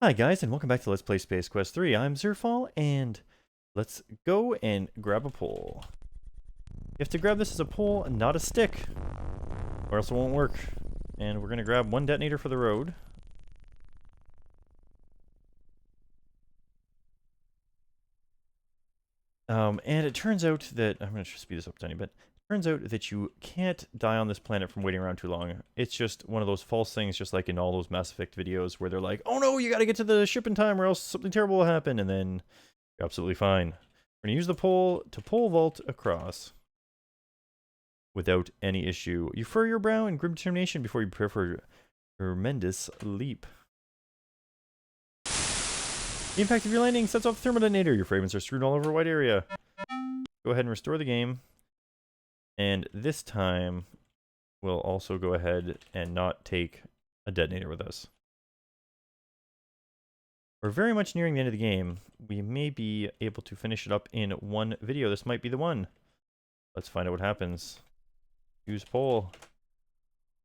Hi guys, and welcome back to Let's Play Space Quest 3. I'm Zerfall, and let's go and grab a pole. You have to grab this as a pole, not a stick, or else it won't work. And we're going to grab one detonator for the road. And it turns out that, I'm going to speed this up a tiny bit. It turns out that you can't die on this planet from waiting around too long. It's just one of those false things, just like in all those Mass Effect videos where they're like, oh no, you got to get to the ship in time or else something terrible will happen, and then you're absolutely fine. We're going to use the pole to pole vault across without any issue. You furrow your brow in grim determination before you prepare for a tremendous leap. The impact of your landing sets off the thermal detonator. Your fragments are strewn all over a wide area. Go ahead and restore the game. And this time, we'll also go ahead and not take a detonator with us. We're very much nearing the end of the game. We may be able to finish it up in one video. This might be the one. Let's find out what happens. Use pole.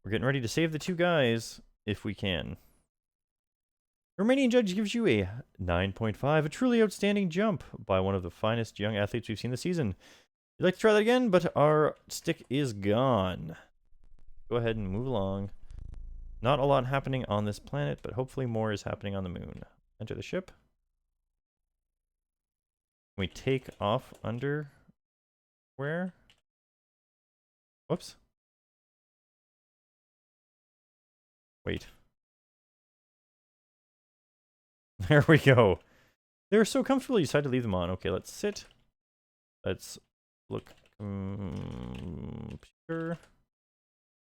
We're getting ready to save the two guys, if we can. The Romanian judge gives you a 9.5, a truly outstanding jump by one of the finest young athletes we've seen this season. You'd like to try that again, but our stick is gone. Go ahead and move along. Not a lot happening on this planet, but hopefully more is happening on the moon. Enter the ship. Can we take off under where? Whoops. Wait. There we go. They're so comfortable you decide to leave them on. Okay, let's sit. Let's look. Sure.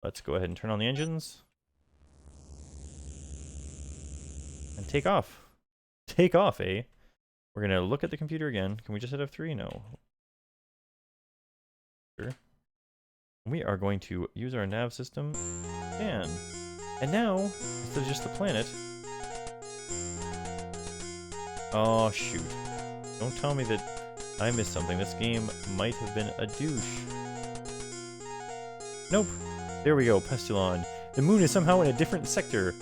Let's go ahead and turn on the engines. And take off. Take off, eh? We're going to look at the computer again. Can we just hit F3? No. Sure. We are going to use our nav system. And now, instead of just the planet... Oh, shoot. Don't tell me that I missed something. This game might have been a douche. Nope. There we go, Pestulon. The moon is somehow in a different sector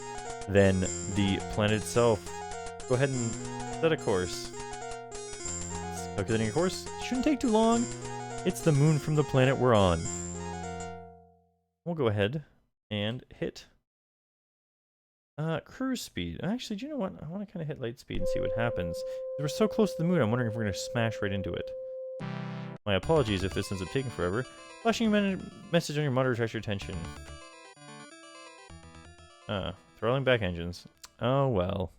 than the planet itself. Go ahead and set a course. Calculating a course. Shouldn't take too long. It's the moon from the planet we're on. We'll go ahead and hit cruise speed. Actually, do you know what? I want to kind of hit light speed and see what happens. We're so close to the moon, I'm wondering if we're going to smash right into it. My apologies if this ends up taking forever. Flashing message on your monitor attracts your attention. Throttling back engines. Oh well.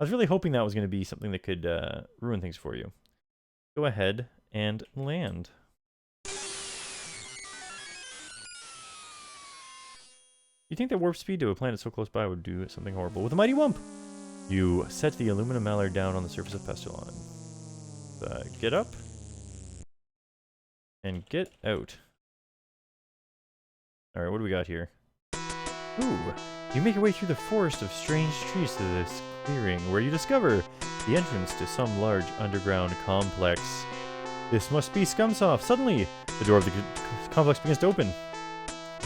I was really hoping that was going to be something that could ruin things for you. Go ahead and land. You think that warp speed to a planet so close by would do something horrible. With a mighty wump, you set the aluminum mallard down on the surface of Pestulon. Get up. And get out. Alright, what do we got here? Ooh. You make your way through the forest of strange trees to this clearing, where you discover the entrance to some large underground complex. This must be Scumsoft. Suddenly, the door of the complex begins to open.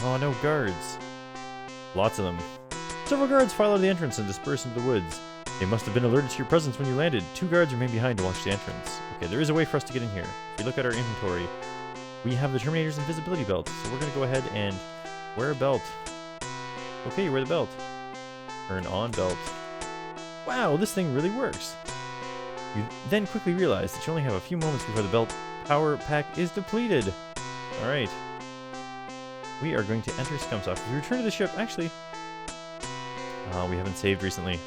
Oh, no guards. Lots of them. Several guards file out of the entrance and disperse into the woods. They must have been alerted to your presence when you landed. 2 guards remain behind to watch the entrance. Okay, there is a way for us to get in here. If you look at our inventory, we have the Terminator's invisibility belt. So we're going to go ahead and wear a belt. Okay, you wear the belt. Turn on belt. Wow, this thing really works. You then quickly realize that you only have a few moments before the belt power pack is depleted. Alright. We are going to enter Scumsoft. If we return to the ship, actually... we haven't saved recently.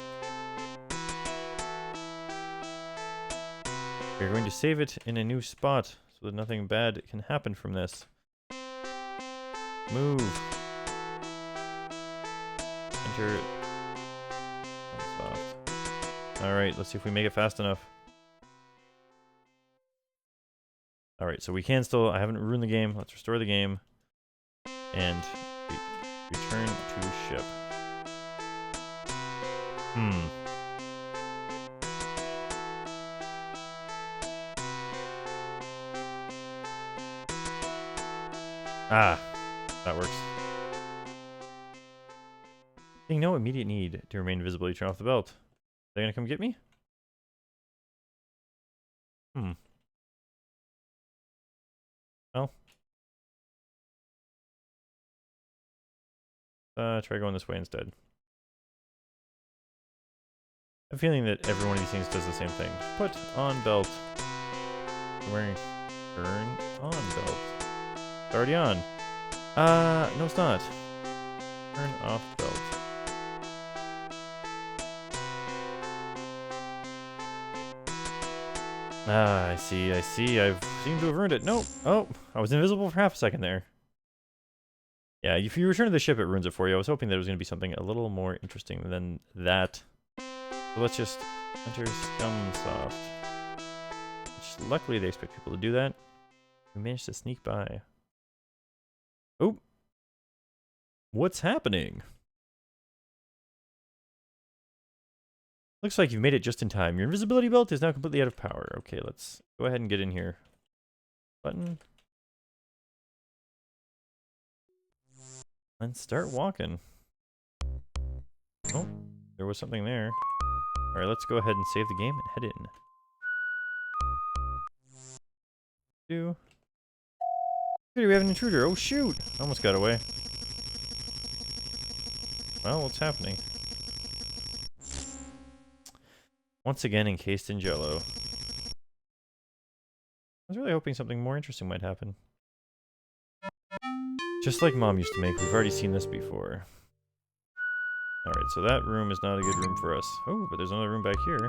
We're going to save it in a new spot so that nothing bad can happen from this. Move. Enter Scumsoft. Alright, let's see if we make it fast enough. Alright, so we can still... I haven't ruined the game. Let's restore the game. And return to ship. Ah, that works. Seeing no immediate need to remain visible, you turn off the belt. They gonna come get me? Hmm. Well. Try going this way instead. I'm feeling that every one of these things does the same thing. Put on belt. I'm wearing turn on belt. It's already on. No it's not. Turn off belt. Ah, I see. I seem to have ruined it. Nope. Oh, I was invisible for half a second there. Yeah, if you return to the ship, it ruins it for you. I was hoping there was going to be something a little more interesting than that. So let's just enter Scumsoft. Which, luckily, they expect people to do that. We managed to sneak by. Oh. What's happening? Looks like you've made it just in time. Your invisibility belt is now completely out of power. Okay, let's go ahead and get in here. Button. And start walking. Oh, there was something there. Alright, let's go ahead and save the game and head in. Here we have an intruder. Oh shoot! Almost got away. Well, what's happening? Once again encased in jello. I was really hoping something more interesting might happen. Just like Mom used to make, we've already seen this before. Alright, so that room is not a good room for us. Oh, but there's another room back here.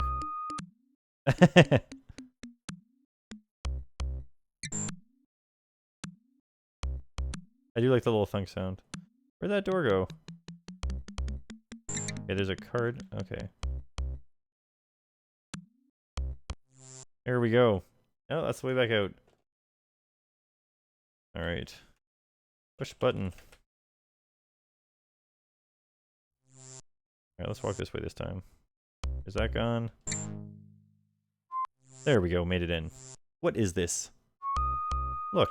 I do like the little thunk sound. Where'd that door go? Okay, there's a card. Okay. There we go. Oh, that's the way back out. Alright. Push button. Alright, let's walk this way this time. Is that gone? There we go, made it in. What is this? Look.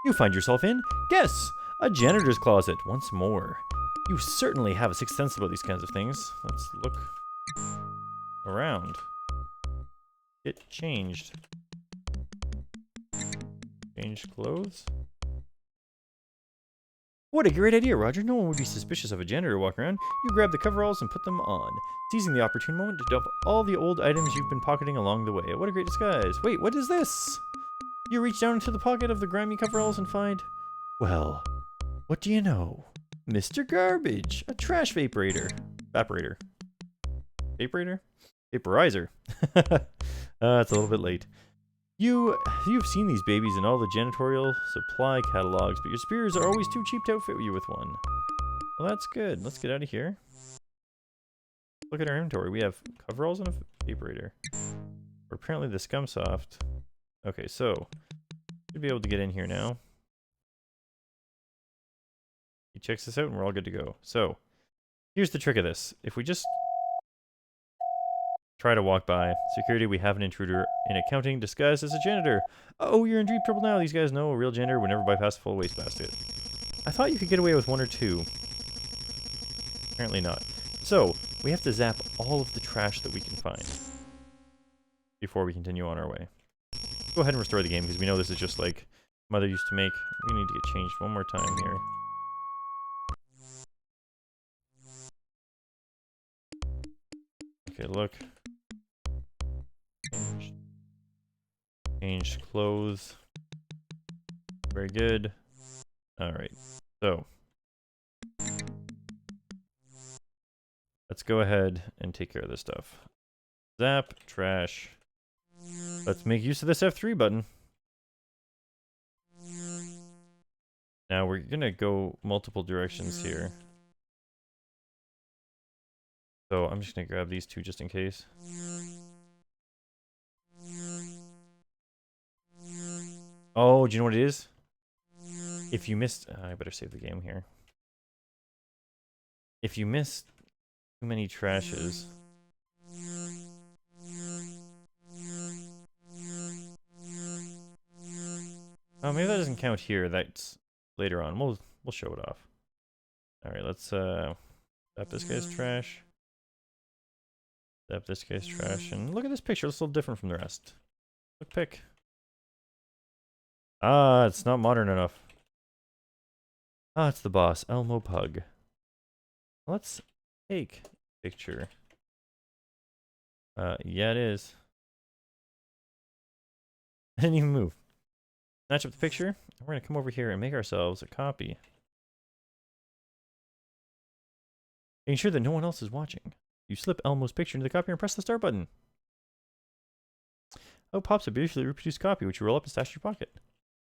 You find yourself in, guess, a janitor's closet once more. You certainly have a sixth sense about these kinds of things. Let's look around. It changed. Changed clothes? What a great idea, Roger. No one would be suspicious of a janitor walking around. You grab the coveralls and put them on, seizing the opportune moment to dump all the old items you've been pocketing along the way. What a great disguise. Wait, what is this? You reach down into the pocket of the grimy coveralls and find... Well, what do you know? Mr. Garbage, a trash vaporator. Evaporator. Vaporator? Vaporizer. It's a little bit late. You've seen these babies in all the janitorial supply catalogs, but your spears are always too cheap to outfit you with one. Well, that's good. Let's get out of here. Look at our inventory. We have coveralls and a vaporator. Or apparently the Scumsoft. Okay, so should be able to get in here now. He checks this out and we're all good to go. So, here's the trick of this. If we just try to walk by security, we have an intruder in accounting disguised as a janitor. Oh, you're in deep trouble now. These guys know a real janitor would never bypass a full wastebasket. I thought you could get away with one or two. Apparently not. So, we have to zap all of the trash that we can find before we continue on our way. Go ahead and restore the game because we know this is just like Mother used to make. We need to get changed one more time here. Okay, look. Changed clothes. Very good. Alright, so let's go ahead and take care of this stuff. Zap, trash. Let's make use of this F3 button. Now we're gonna go multiple directions here. So I'm just gonna grab these two just in case. Oh, do you know what it is? If you missed... I better save the game here. If you missed too many trashes... Oh, maybe that doesn't count here. That's later on. We'll show it off. Alright, let's... Stop this guy's trash. Zap this guy's trash. And look at this picture. It's a little different from the rest. Look, pick. Ah, it's not modern enough. Ah, it's the boss, Elmo Pug. Let's take a picture. Yeah, it is. I didn't even move. Match up the picture. We're gonna come over here and make ourselves a copy. Making sure that no one else is watching. You slip Elmo's picture into the copier and press the start button. Oh, pops a beautifully reproduced copy, which you roll up and stash in your pocket.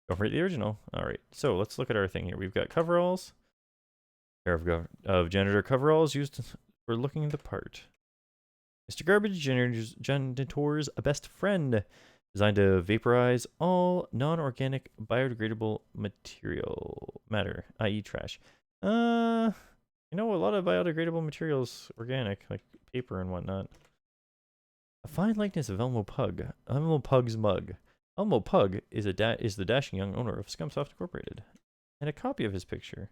Don't forget the original. Alright, so let's look at our thing here. We've got coveralls. Pair of janitor coveralls used for looking the part. Mr. Garbage, janitor's best friend. Designed to vaporize all non-organic biodegradable matter, i.e. trash. You know, a lot of biodegradable materials organic, like paper and whatnot. A fine likeness of Elmo Pug. Elmo Pug's mug. Elmo Pug is the dashing young owner of Scumsoft Incorporated. And a copy of his picture.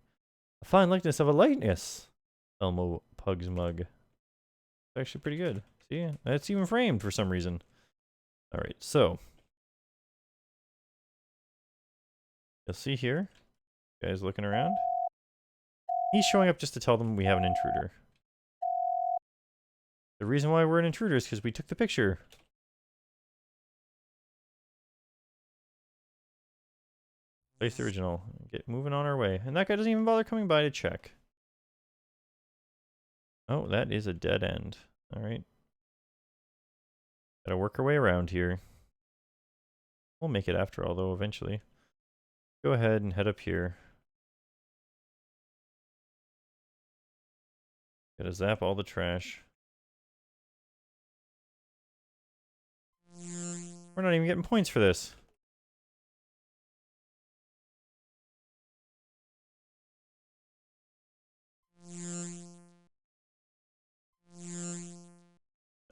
A fine likeness of a likeness. Elmo Pug's mug. It's actually pretty good. See? It's even framed for some reason. Alright, so. You'll see here. Guys looking around. He's showing up just to tell them we have an intruder. The reason why we're an intruder is because we took the picture. Place the original. Get moving on our way. And that guy doesn't even bother coming by to check. Oh, that is a dead end. Alright. Gotta work our way around here. We'll make it after all, though, eventually. Go ahead and head up here. Gotta zap all the trash. We're not even getting points for this.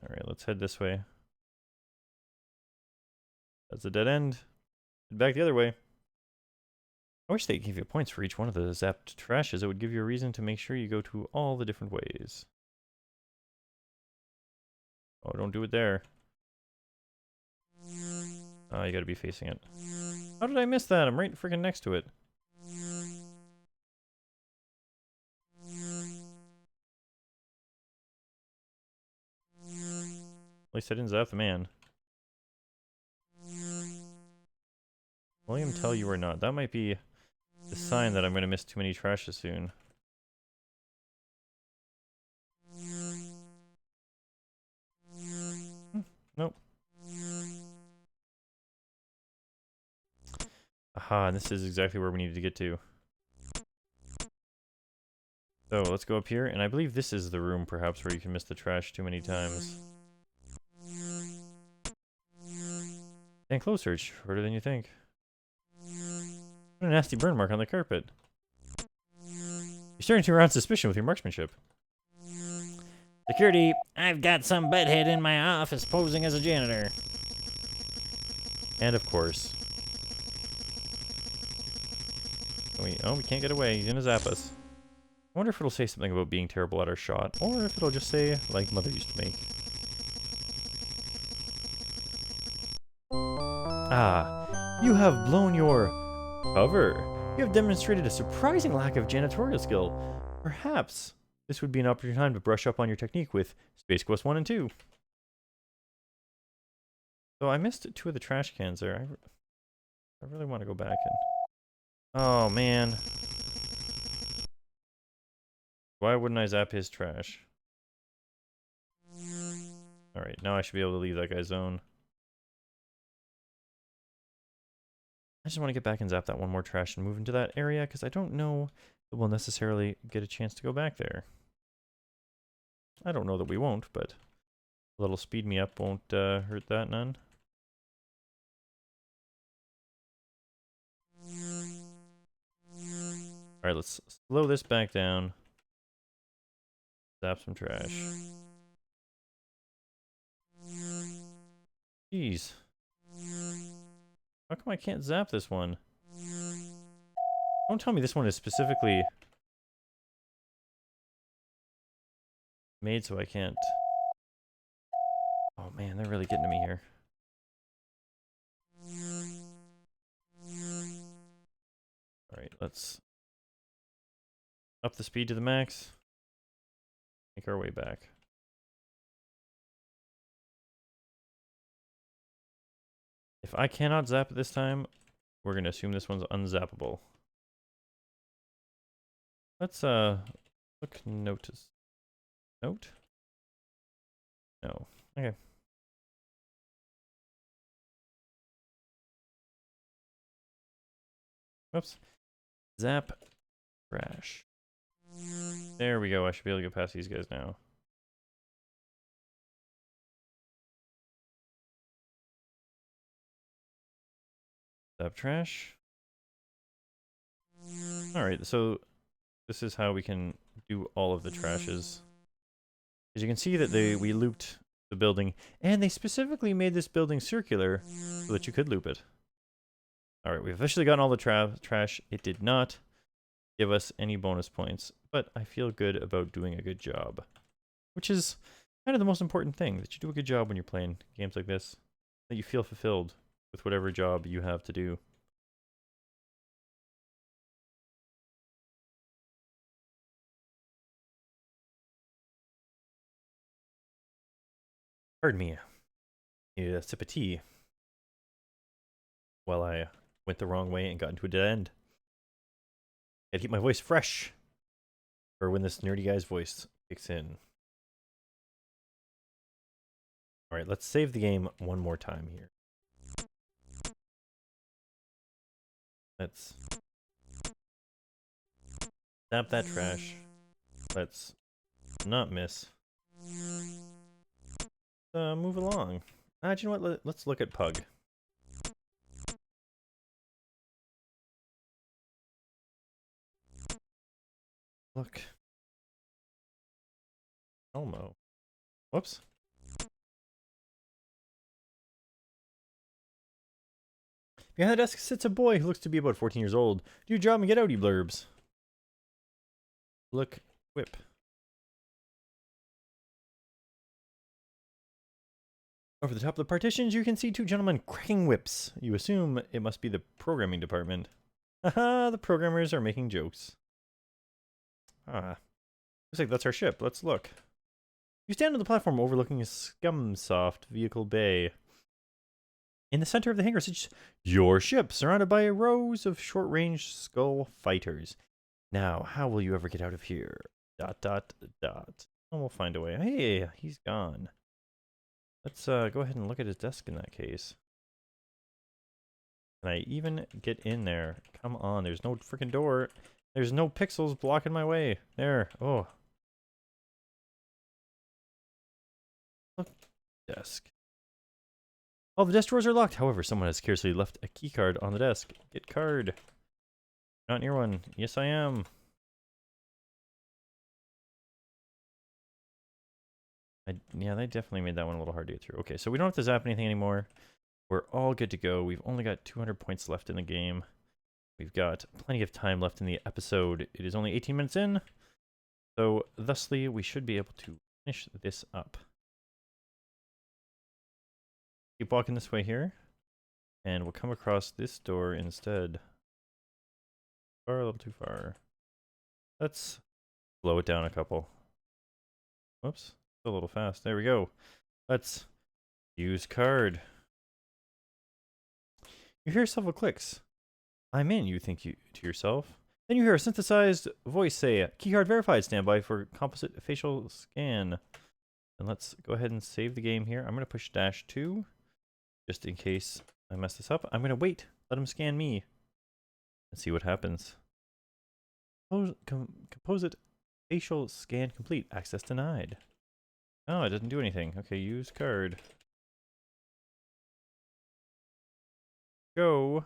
Alright, let's head this way. That's a dead end. Head back the other way. I wish they gave you points for each one of the zapped trashes. It would give you a reason to make sure you go to all the different ways. Oh, don't do it there. Oh, you gotta be facing it. How did I miss that? I'm right freaking next to it. At least I didn't zap the man. William, tell you or not. That might be the sign that I'm gonna miss too many trashes soon. Nope. Aha, and this is exactly where we needed to get to. So, let's go up here, and I believe this is the room, perhaps, where you can miss the trash too many times. And close search, harder than you think. What a nasty burn mark on the carpet. You're starting to arouse suspicion with your marksmanship. Security, I've got some butthead in my office posing as a janitor. And of course. We can't get away. He's gonna zap us. I wonder if it'll say something about being terrible at our shot, or if it'll just say, like Mother used to make. Ah, you have blown your cover. You have demonstrated a surprising lack of janitorial skill. Perhaps this would be an opportune time to brush up on your technique with Space Quest 1 and 2. So I missed 2 of the trash cans there. I really want to go back and... Oh, man. Why wouldn't I zap his trash? Alright, now I should be able to leave that guy's zone. I just want to get back and zap that one more trash and move into that area, because I don't know that we'll necessarily get a chance to go back there. I don't know that we won't, but a little speed me up won't hurt that none. Alright, let's slow this back down. Zap some trash. Jeez. How come I can't zap this one? Don't tell me this one is specifically made so I can't. Oh man, they're really getting to me here. Alright, let's up the speed to the max. Make our way back. If I cannot zap it this time, we're gonna assume this one's unzappable. Let's look notice. Note? No. Okay. Oops. Zap. Crash. There we go. I should be able to get past these guys now. Zap trash. Alright, so this is how we can do all of the trashes. As you can see that we looped the building, and they specifically made this building circular so that you could loop it. Alright, we've officially gotten all the trash. It did not give us any bonus points, but I feel good about doing a good job. Which is kind of the most important thing, that you do a good job when you're playing games like this. That you feel fulfilled with whatever job you have to do. Pardon me. Need a sip of tea. While I went the wrong way and got into a dead end. Gotta keep my voice fresh for when this nerdy guy's voice kicks in. Alright, let's save the game one more time here. Let's zap that trash. Let's not miss. Move along. Do you know what? Let's look at Pug. Look. Elmo. Whoops. Behind the desk sits a boy who looks to be about 14 years old. Do your job and get out, you blurbs. Look, whip. Over the top of the partitions, you can see two gentlemen cracking whips. You assume it must be the programming department. Haha, the programmers are making jokes. Ah. Looks like that's our ship. Let's look. You stand on the platform overlooking a Scumsoft vehicle bay. In the center of the hangar sits your ship, surrounded by rows of short-range skull fighters. Now, how will you ever get out of here? ... And we'll find a way. Hey, he's gone. Let's go ahead and look at his desk in that case. Can I even get in there? Come on, there's no freaking door. There's no pixels blocking my way. There. Oh. Look. Desk. All the desk drawers are locked. However, someone has carelessly left a key card on the desk. Get card. Not near one. Yes, I am. Yeah, they definitely made that one a little hard to get through. Okay, so we don't have to zap anything anymore. We're all good to go. We've only got 200 points left in the game. We've got plenty of time left in the episode. It is only 18 minutes in. So, thusly, we should be able to finish this up. Keep walking this way here. And we'll come across this door instead. Far, a little too far. Let's slow it down a couple. Whoops. A little fast. There we go. Let's use card. You hear several clicks. I'm in, you think to yourself. Then you hear a synthesized voice say, keycard verified, standby for composite facial scan. And let's go ahead and save the game here. I'm going to push -2, just in case I mess this up. I'm going to wait. Let him scan me. And see what happens. Composite facial scan complete. Access denied. Oh, it doesn't do anything. Okay, use card. Go.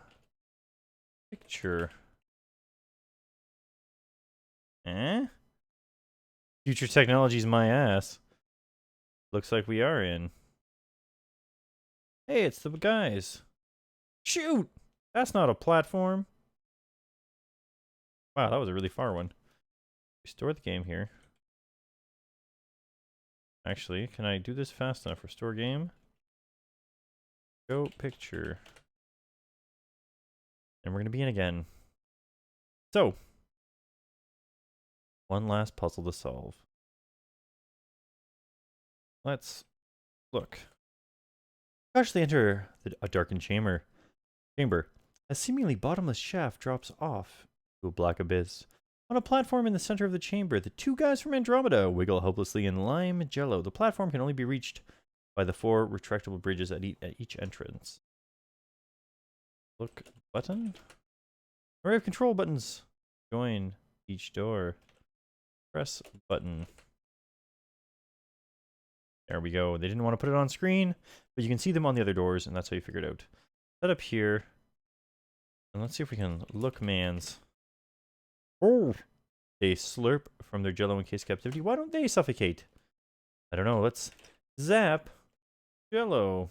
Picture. Eh? Future technology's my ass. Looks like we are in. Hey, it's the guys. Shoot! That's not a platform. Wow, that was a really far one. Restore the game here. Actually, can I do this fast enough? Restore game. Go picture. And we're going to be in again. So, one last puzzle to solve. Let's look. Cautiously enter a darkened chamber. A seemingly bottomless shaft drops off to a black abyss. On a platform in the center of the chamber, the two guys from Andromeda wiggle hopelessly in lime jello. The platform can only be reached by the 4 retractable bridges at each entrance. Look button. Array of control buttons. Join each door. Press button. There we go. They didn't want to put it on screen, but you can see them on the other doors, and that's how you figure it out. Set up here. And let's see if we can look mans. Oh! They slurp from their jello in case captivity. Why don't they suffocate? I don't know. Let's zap jello.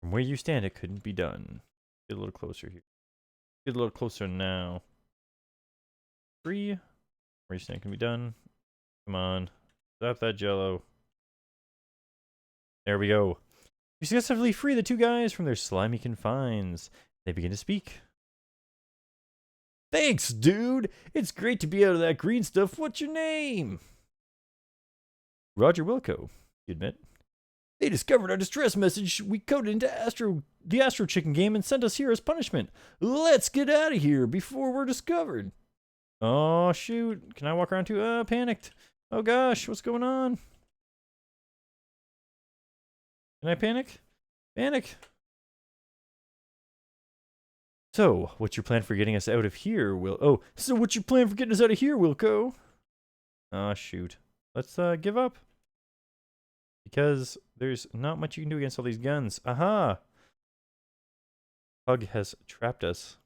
From where you stand, it couldn't be done. Get a little closer here. Get a little closer now. 3. Where you stand can be done. Come on. Zap that jello. There we go. You successfully free the two guys from their slimy confines. They begin to speak. Thanks, dude. It's great to be out of that green stuff. What's your name? Roger Wilco, you admit. They discovered our distress message we coded into the Astro Chicken game and sent us here as punishment. Let's get out of here before we're discovered. Oh, shoot. Can I walk around too? Panicked. Oh, gosh. What's going on? Can I panic? Panic. So, what's your plan for getting us out of here, so what's your plan for getting us out of here, Wilco? Oh, shoot. Let's, give up. Because there's not much you can do against all these guns. Aha! Pug has trapped us.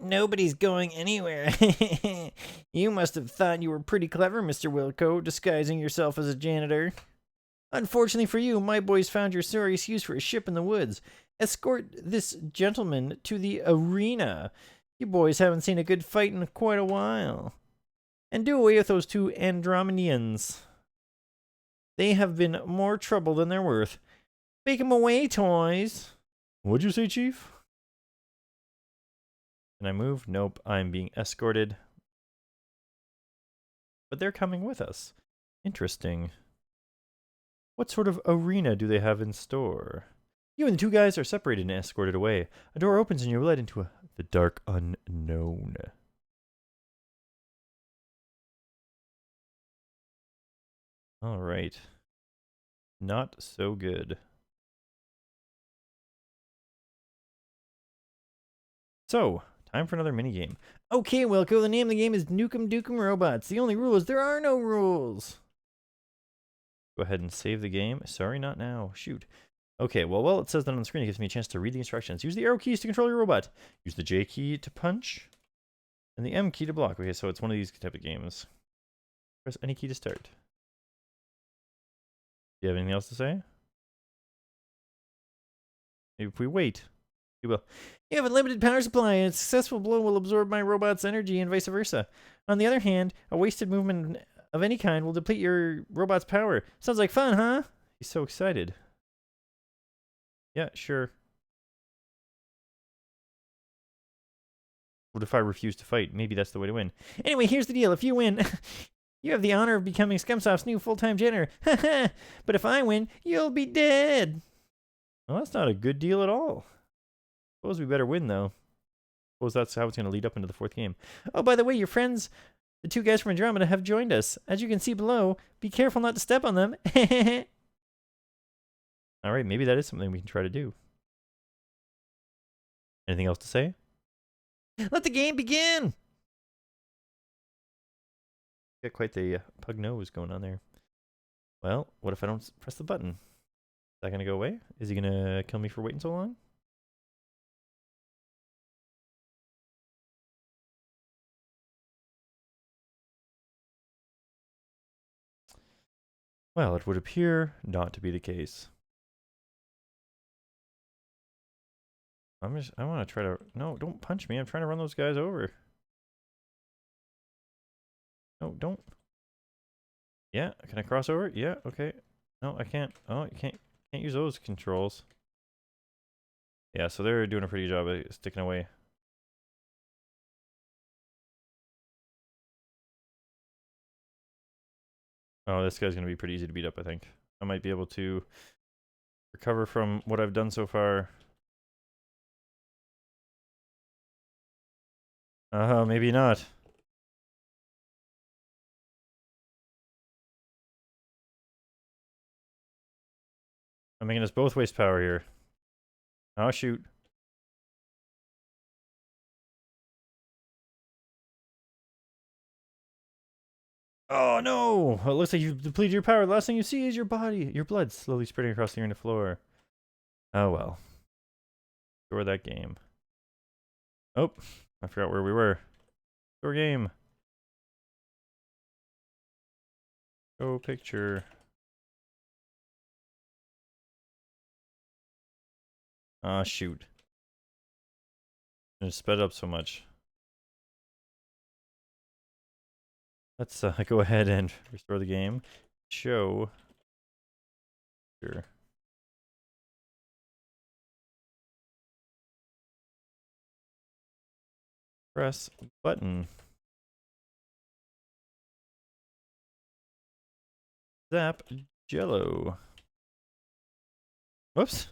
Nobody's going anywhere. You must have thought you were pretty clever, Mr. Wilco, disguising yourself as a janitor. Unfortunately for you, my boys found your sorriest use for a ship in the woods. Escort this gentleman to the arena. You boys haven't seen a good fight in quite a while. And do away with those 2 Andromedians. They have been more trouble than they're worth. Take 'em away, toys. What'd you say, Chief? Can I move? Nope, I'm being escorted. But they're coming with us. Interesting. What sort of arena do they have in store? You and the 2 guys are separated and escorted away. A door opens and you're led into the dark unknown. All right. Not so good. So, time for another minigame. Okay, Wilco, the name of the game is Nukem Dukem Robots. The only rule is there are no rules. Go ahead and save the game. Sorry, not now. Shoot. Okay, well, it says that on the screen. It gives me a chance to read the instructions. Use the arrow keys to control your robot. Use the J key to punch. And the M key to block. Okay, so it's one of these type of games. Press any key to start. Do you have anything else to say? Maybe if we wait, you will. You have a limited power supply, and a successful blow will absorb my robot's energy and vice versa. On the other hand, a wasted movement of any kind will deplete your robot's power. Sounds like fun, huh? He's so excited. Yeah, sure. What if I refuse to fight? Maybe that's the way to win. Anyway, here's the deal. If you win, you have the honor of becoming Scumsoft's new full-time janitor. But if I win, you'll be dead. Well, that's not a good deal at all. Suppose we better win, though. Suppose that's how it's going to lead up into the 4th game. Oh, by the way, your friends, the 2 guys from Andromeda, have joined us. As you can see below, be careful not to step on them. All right, maybe that is something we can try to do. Anything else to say? Let the game begin! Got quite the pug nose going on there. Well, what if I don't press the button? Is that going to go away? Is he going to kill me for waiting so long? Well, it would appear not to be the case. I want to try to... No, don't punch me. I'm trying to run those guys over. No, don't. Yeah, can I cross over? Yeah, okay. No, I can't. Oh, you can't use those controls. Yeah, so they're doing a pretty good job of sticking away. Oh, this guy's gonna be pretty easy to beat up, I think. I might be able to recover from what I've done so far. Maybe not. I'm making us both waste power here. Oh, shoot. Oh, no! Well, it looks like you've depleted your power. The last thing you see is your body. Your blood slowly spreading across the arena floor. Oh, well. Score that game. Oh, I forgot where we were. Score game. Go picture. Ah, shoot. It sped up so much. Let's go ahead and restore the game. Show. Sure. Press button. Zap Jello. Whoops.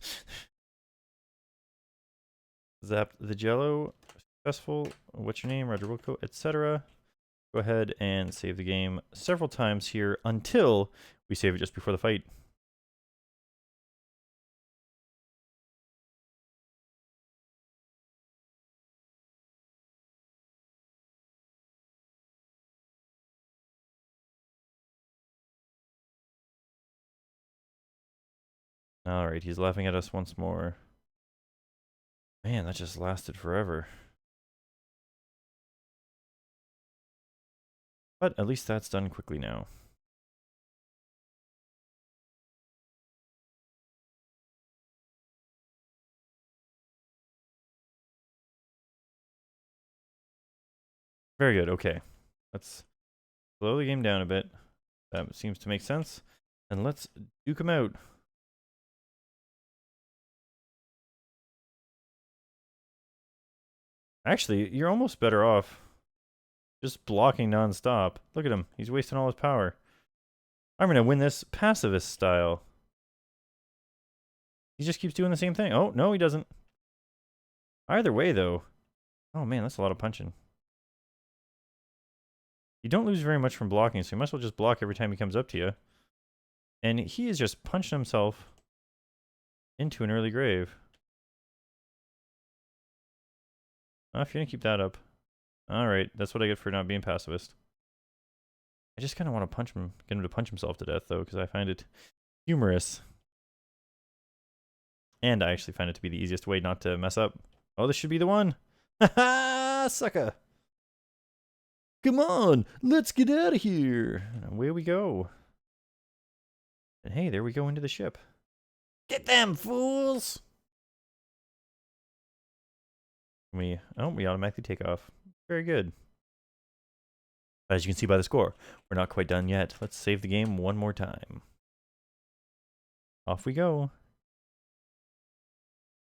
Zap the Jello. Successful. What's your name? Roger Wilco, etc. Go ahead and save the game several times here until we save it just before the fight. Alright, he's laughing at us once more. Man, that just lasted forever. But at least that's done quickly now. Very good, okay. Let's slow the game down a bit. That seems to make sense. And let's duke him out. Actually, you're almost better off just blocking nonstop. Look at him. He's wasting all his power. I'm going to win this pacifist style. He just keeps doing the same thing. Oh, no, he doesn't. Either way, though. Oh, man, that's a lot of punching. You don't lose very much from blocking, so you might as well just block every time he comes up to you. And he is just punching himself into an early grave. Oh, if you're going to keep that up. Alright, that's what I get for not being pacifist. I just kind of want to punch him, get him to punch himself to death, though, because I find it humorous. And I actually find it to be the easiest way not to mess up. Oh, this should be the one. Ha sucker. Come on, let's get out of here. And away we go. And hey, there we go into the ship. Get them, fools! We automatically take off. Very good. As you can see by the score, we're not quite done yet. Let's save the game one more time. Off we go.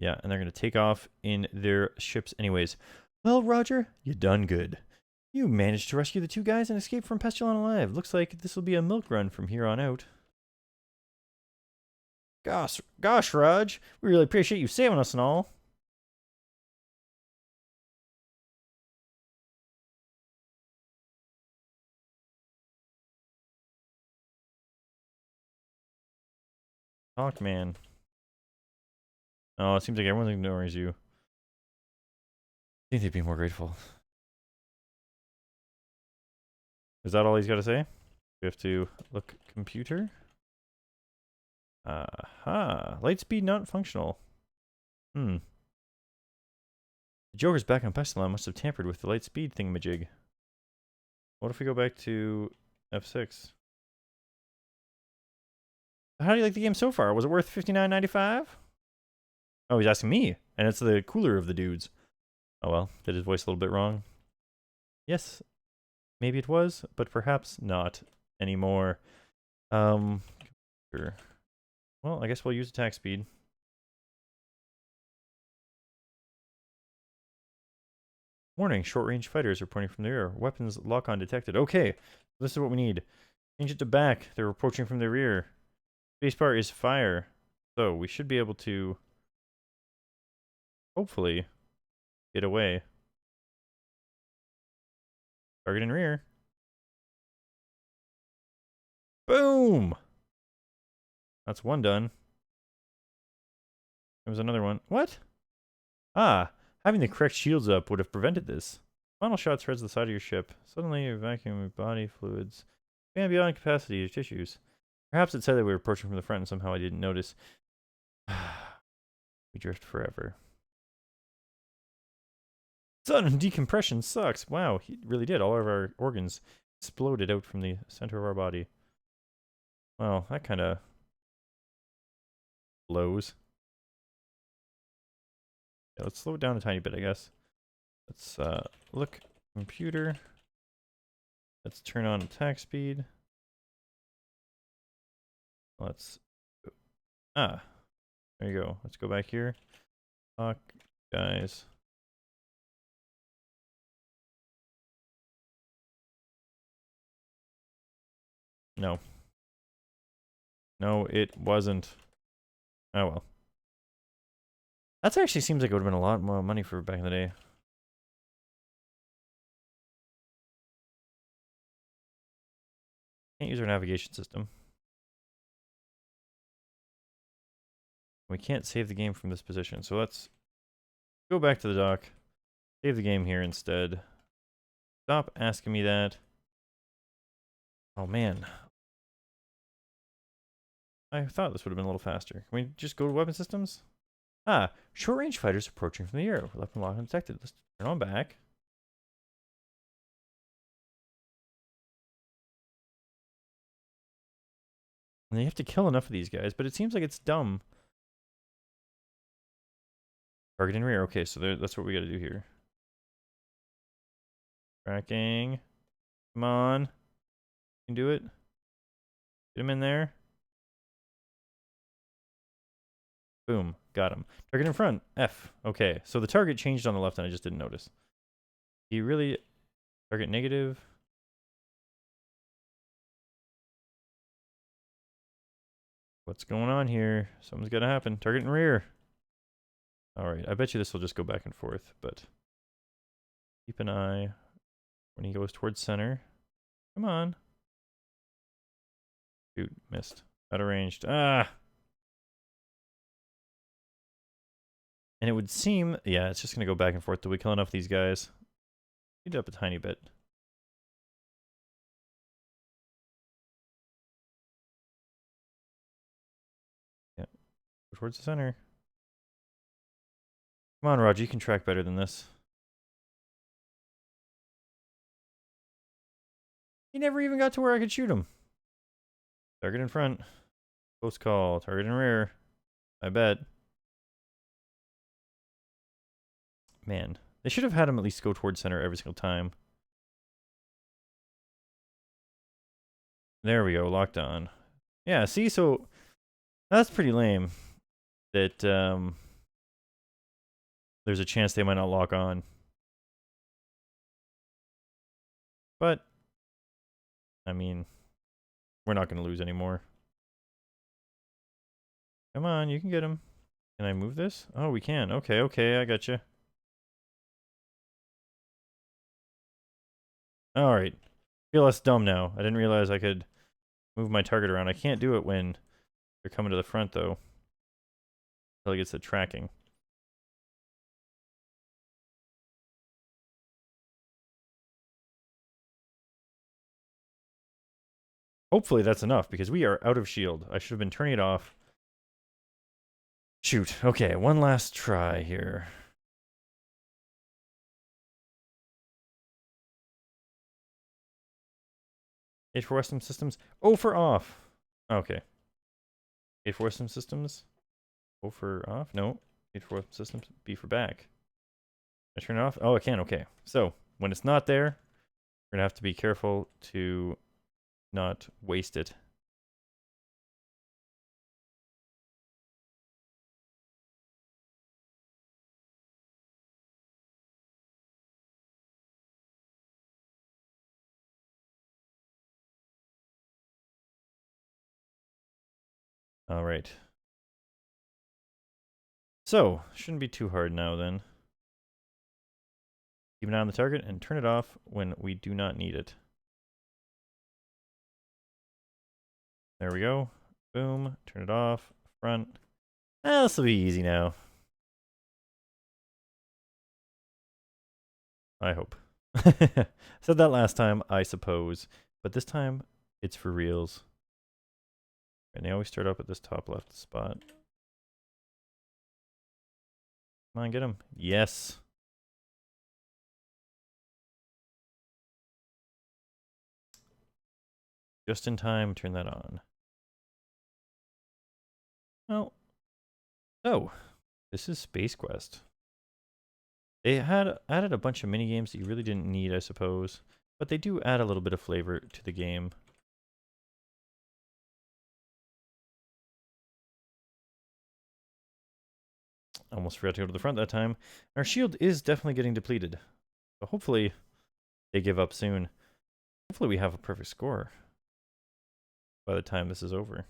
Yeah, and they're going to take off in their ships anyways. Well, Roger, you done good. You managed to rescue the two guys and escape from Pestulon alive. Looks like this will be a milk run from here on out. Gosh, Raj, we really appreciate you saving us and all. Talk, man. Oh, it seems like everyone ignores you. I think they'd be more grateful. Is that all he's got to say? We have to look computer. Aha. Light speed not functional. The Joker's back on Pestulon must have tampered with the light speed thingamajig. What if we go back to F6? How do you like the game so far? Was it worth $59.95? Oh, he's asking me, and it's the cooler of the dudes. Oh well, did his voice a little bit wrong? Yes, maybe it was, but perhaps not. anymore. Sure. Well, I guess we'll use attack speed. Warning, short-range fighters are pointing from the rear. Weapons lock-on detected. Okay, this is what we need. Change it to back. They're approaching from the rear. Spacebar is fire. So we should be able to, hopefully, get away. Target in rear. Boom! That's one done. There was another one. What? Ah, having the correct shields up would have prevented this. Final shot threads the side of your ship. Suddenly, you vacuum your body fluids. And beyond capacity of tissues. Perhaps it said that we were approaching from the front and somehow I didn't notice. We drift forever. Sudden decompression sucks. Wow, he really did. All of our organs exploded out from the center of our body. Well, that kind of blows. Yeah, let's slow it down a tiny bit, I guess. Let's look computer. Let's turn on attack speed. Let's there you go. Let's go back here. Talk, guys. No. No, it wasn't. Oh well. That actually seems like it would have been a lot more money for back in the day. Can't use our navigation system. We can't save the game from this position, so let's go back to the dock. Save the game here instead. Stop asking me that. Oh man. I thought this would have been a little faster. Can we just go to weapon systems? Ah, short-range fighters approaching from the air. Weapon lock undetected. Let's turn on back. And you have to kill enough of these guys, but it seems like it's dumb. Target in rear. Okay, so that's what we got to do here. Tracking. Come on. You can do it. Get him in there. Boom. Got him. Target in front. F. Okay, so the target changed on the left and I just didn't notice. He really... Target negative. What's going on here? Something's got to happen. Target in rear. Alright, I bet you this will just go back and forth, but... Keep an eye when he goes towards center. Come on. Shoot, missed. Out of ranged. Ah! And it would seem... Yeah, it's just going to go back and forth till we kill enough of these guys. Speed it up a tiny bit. Yeah. Go towards the center. Come on, Roger, you can track better than this. He never even got to where I could shoot him. Target in front. Close call. Target in rear. I bet. Man, they should have had him at least go towards center every single time. There we go, locked on. Yeah, see, so that's pretty lame that there's a chance they might not lock on. But, I mean, we're not going to lose anymore. Come on, you can get him. Can I move this? Oh, we can. Okay, okay, I got you. Alright. Feel less dumb now. I didn't realize I could move my target around. I can't do it when they're coming to the front, though. Until he gets the tracking. Hopefully that's enough, because we are out of shield. I should have been turning it off. Shoot. Okay, one last try here. A for Western Systems. O for off. Okay. A for Western Systems. O for off. No. A for Western Systems. B for back. I turn it off. Oh, I can. Okay. So when it's not there, we're gonna have to be careful to not waste it. All right. So, shouldn't be too hard now then. Keep an eye on the target and turn it off when we do not need it. There we go. Boom. Turn it off. Front. This will be easy now. I hope. Said that last time, I suppose. But this time, it's for reals. And they always start up at this top left spot. Come on, get him. Yes. Just in time, turn that on. Well, oh, this is Space Quest. They had added a bunch of mini games that you really didn't need, I suppose, but they do add a little bit of flavor to the game. Almost forgot to go to the front that time. Our shield is definitely getting depleted, so hopefully they give up soon. Hopefully we have a perfect score by the time this is over.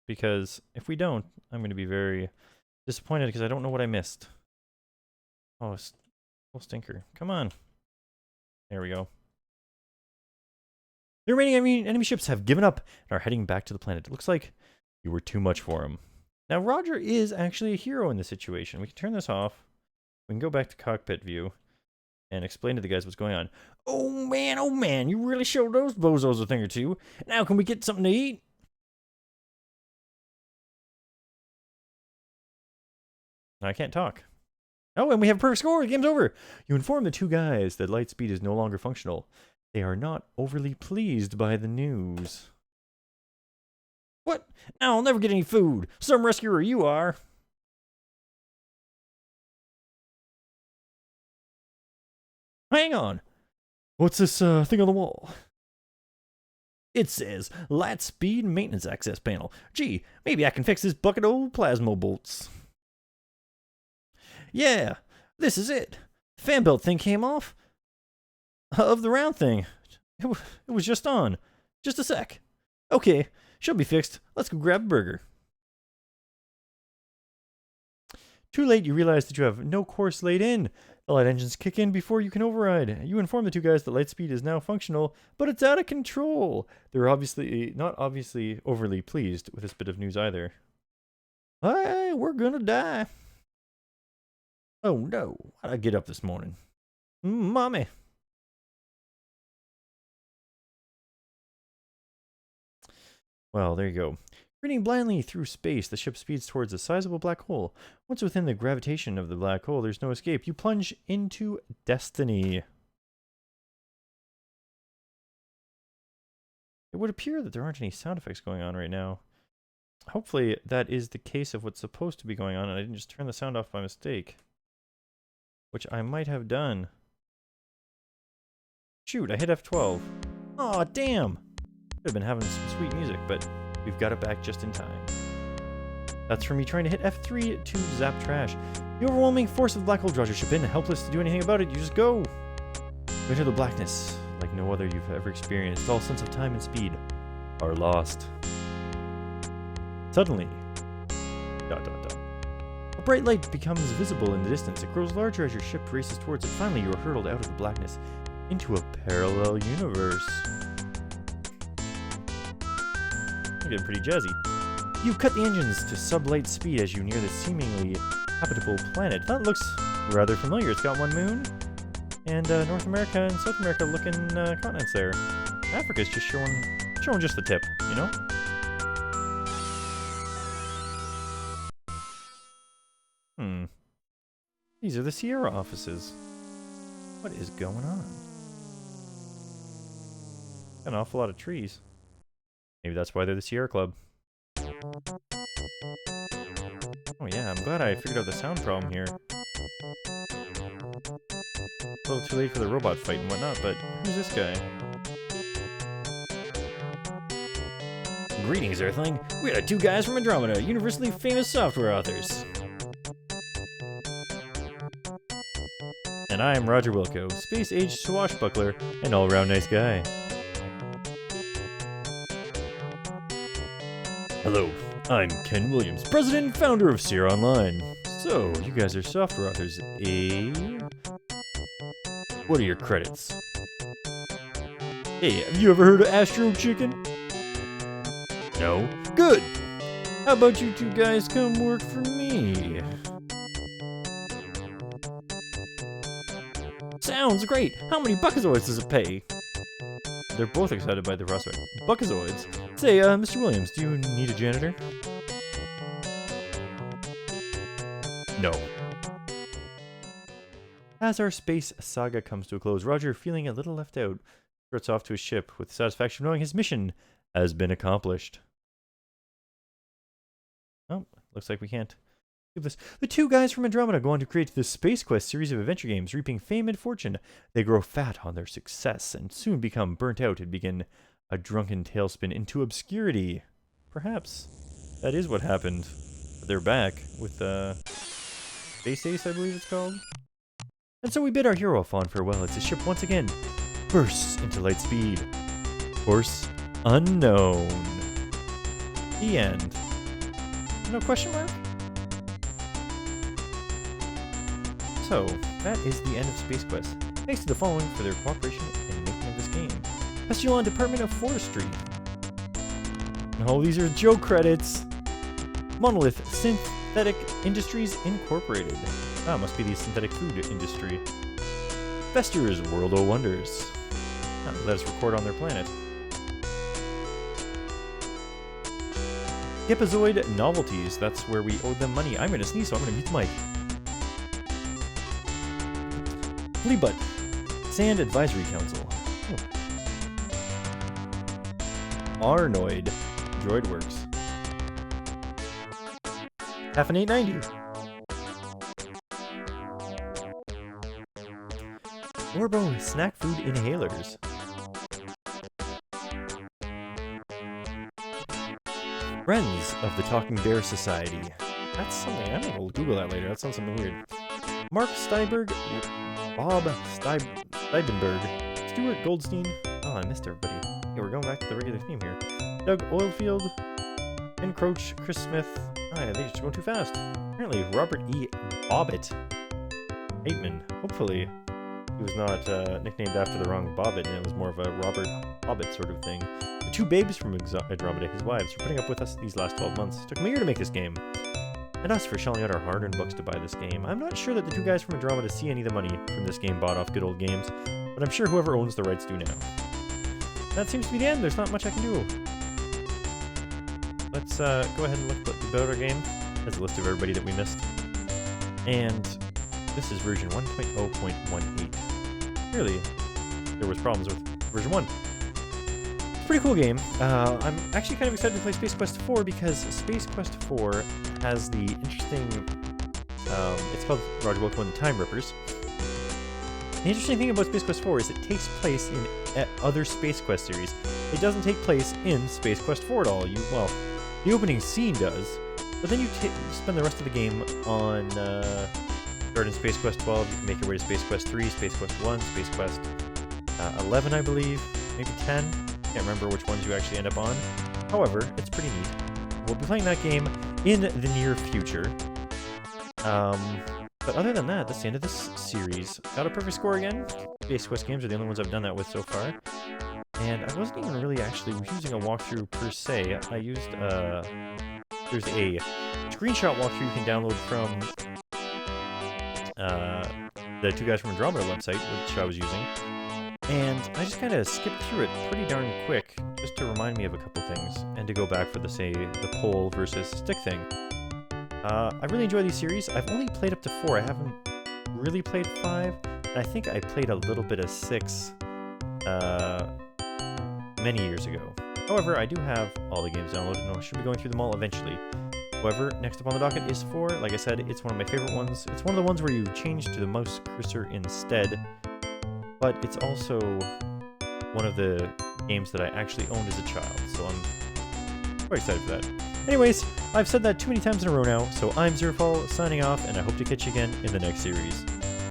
Because if we don't, I'm going to be very disappointed because I don't know what I missed. Oh, stinker. Come on. There we go. The remaining enemy ships have given up and are heading back to the planet. It looks like you were too much for him. Now, Roger is actually a hero in this situation. We can turn this off. We can go back to cockpit view and explain to the guys what's going on. Oh man, you really showed those bozos a thing or two. Now can we get something to eat? I can't talk. Oh, and we have a perfect score. The game's over. You inform the two guys that Lightspeed is no longer functional. They are not overly pleased by the news. What? I'll never get any food. Some rescuer you are. Hang on. What's this thing on the wall? It says Lightspeed Maintenance Access Panel. Gee, maybe I can fix this bucket of old plasma bolts. Yeah, this is it. Fan belt thing came off. Of the round thing. It was just on. Just a sec. Okay, she'll be fixed. Let's go grab a burger. Too late, you realize that you have no course laid in. The light engines kick in before you can override. You inform the two guys that Lightspeed is now functional, but it's out of control. They're not obviously overly pleased with this bit of news either. Hey, we're gonna die. Oh no, why'd I get up this morning? Mommy. Well, there you go. Reading blindly through space, the ship speeds towards a sizable black hole. Once within the gravitation of the black hole, there's no escape. You plunge into destiny. It would appear that there aren't any sound effects going on right now. Hopefully that is the case of what's supposed to be going on and I didn't just turn the sound off by mistake. Which I might have done. Shoot, I hit F12. Aw, damn! Could have been having some sweet music, but we've got it back just in time. That's from me trying to hit F3 to zap trash. The overwhelming force of the black hole draws your ship in, helpless to do anything about it. You just go! You enter the blackness, like no other you've ever experienced. All sense of time and speed are lost. Suddenly, ... A bright light becomes visible in the distance. It grows larger as your ship races towards it. Finally, you are hurtled out of the blackness into a parallel universe. You're getting pretty jazzy. You cut the engines to sublight speed as you near the seemingly habitable planet. That looks rather familiar. It's got one moon, and North America and South America looking continents there. Africa's just showing just the tip, you know? These are the Sierra offices. What is going on? An awful lot of trees. Maybe that's why they're the Sierra Club. Oh yeah, I'm glad I figured out the sound problem here. A little too late for the robot fight and whatnot, but who's this guy? Greetings, Earthling. We're the two guys from Andromeda, universally famous software authors. And I'm Roger Wilco, space-age swashbuckler and all-around nice guy. Hello, I'm Ken Williams, president and founder of Seer Online. So, you guys are software authors, eh? What are your credits? Hey, have you ever heard of Astro Chicken? No? Good! How about you two guys come work for me? Sounds great! How many Buckazoids does it pay? They're both excited by the prospect. Buckazoids? Say, Mr. Williams, do you need a janitor? No. As our space saga comes to a close, Roger, feeling a little left out, struts off to his ship with the satisfaction of knowing his mission has been accomplished. Oh, looks like we can't do this. The two guys from Andromeda go on to create the Space Quest series of adventure games, reaping fame and fortune. They grow fat on their success and soon become burnt out and begin a drunken tailspin into obscurity. Perhaps that is what happened. They're back with Space Ace, I believe it's called. And so we bid our hero a fond farewell as the ship once again bursts into light speed. Course unknown. The end. No question mark? So, that is the end of Space Quest. Thanks to the following for their cooperation in making of this game. Pestulon Department of Forestry. Oh, these are Joe credits. Monolith Synthetic Industries Incorporated. Ah, must be the synthetic food industry. Fester's World of Wonders. Ah, let us record on their planet. Gipazoid Novelties. That's where we owe them money. I'm gonna sneeze, so I'm gonna mute the mic. Fleabutt. Sand Advisory Council. Oh. Arnoid. Droidworks. Half an 890. Orbo Snack Food Inhalers. Friends of the Talking Bear Society. That's something, I'm gonna Google that later, that sounds something weird. Mark Steiberg, Bob Steibenberg, Stuart Goldstein. Oh, I missed everybody. Yeah, we're going back to the regular theme here. Doug Oilfield, Encroach, Chris Smith. Oh, yeah, they just go too fast. Apparently, Robert E. Bobbitt. Bateman. Hopefully, he was not nicknamed after the wrong Bobbitt, and it was more of a Robert Hobbit sort of thing. The two babes from Andromeda, his wives, are putting up with us these last 12 months. It took them a year to make this game. And us for shelling out our hard-earned bucks to buy this game. I'm not sure that the two guys from Andromeda see any of the money from this game bought off Good Old Games, but I'm sure whoever owns the rights do now. That seems to be the end. There's not much I can do. Let's go ahead and look about our game. There's a list of everybody that we missed. And this is version 1.0.18. Clearly, there was problems with version 1. It's a pretty cool game. I'm actually kind of excited to play Space Quest 4 because Space Quest 4 has the interesting... it's called Roger Wilco and the Time Rippers. The interesting thing about Space Quest 4 is it takes place in other Space Quest series. It doesn't take place in Space Quest 4 at all. Well, the opening scene does, but then you spend the rest of the game on starting Space Quest 12. You can make your way to Space Quest 3, Space Quest 1, Space Quest 11, I believe, maybe 10. Can't remember which ones you actually end up on. However, it's pretty neat. We'll be playing that game in the near future. But other than that, that's the end of this series. Got a perfect score again. Space Quest games are the only ones I've done that with so far. And I wasn't even really actually using a walkthrough per se. I used, there's a screenshot walkthrough you can download from the two guys from Andromeda website, which I was using. And I just kind of skipped through it pretty darn quick, just to remind me of a couple things, and to go back for the pole versus stick thing. I really enjoy these series. I've only played up to 4. I haven't really played 5. And I think I played a little bit of 6 many years ago. However, I do have all the games downloaded, and I should be going through them all eventually. However, next up on the docket is 4. Like I said, it's one of my favorite ones. It's one of the ones where you change to the mouse cursor instead. But it's also one of the games that I actually owned as a child, so I'm Quite excited for that. Anyways, I've said that too many times in a row now, so I'm Zerfall, signing off, and I hope to catch you again in the next series.